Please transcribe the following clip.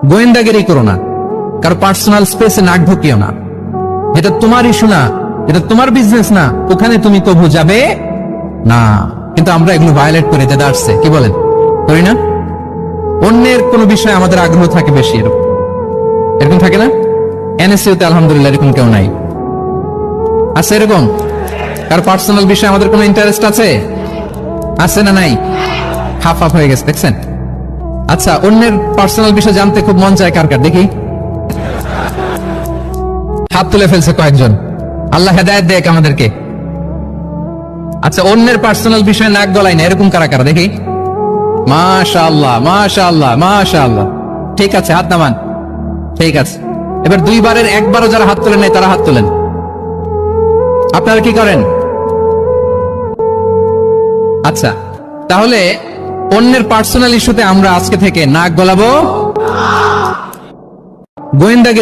গোয়েন্দাগিরি করো না, কারো পার্সোনাল স্পেসে নাক ঢুকিও না। এটা তোমার ইস্যু না, এটা তোমার বিজনেস না, ওখানে তুমি কবু যাবে না। কিন্তু আমরা এগুলো ভায়োলেট করে যেতে আসছে, কি বলেন, করি না? অন্যের কোনো বিষয়ে আমাদের আগ্রহ থাকে বেশি, এরকম থাকে না? এনএসইউ তে আলহামদুলিল্লাহ এরকম কেউ নাই, আছে এরকম? কার পার্সোনাল বিষয়ে আমাদের কোনো ইন্টারেস্ট আছে? আছে না নাই? হাফ হাফ হয়ে গেছে, দেখছেন? আচ্ছা, অন্যের পার্সোনাল বিষয় জানতে খুব মন চায় কার কার, দেখি হাত তুলে ফেলছে কয়েকজন। আল্লাহ হেদায়েত দেখ আমাদেরকে। আচ্ছা, অন্যের পার্সোনাল বিষয়ে নাক গলাই না, এরকম কারা কারা, দেখি। মাশাআল্লাহ, মাশাআল্লাহ, মাশাআল্লাহ। ঠিক আছে, হাত নামান। ঠিক আছে, এবার দুইবারের একবারও যারা হাত তোলেন নাই তারা হাত তোলেন। আপনারা কি করেন? আচ্ছা, তাহলে অন্যের পার্সোনাল ইস্যুতে আমরা আজকে থেকে নাক গলাবো। গোয়েন্দাগিরি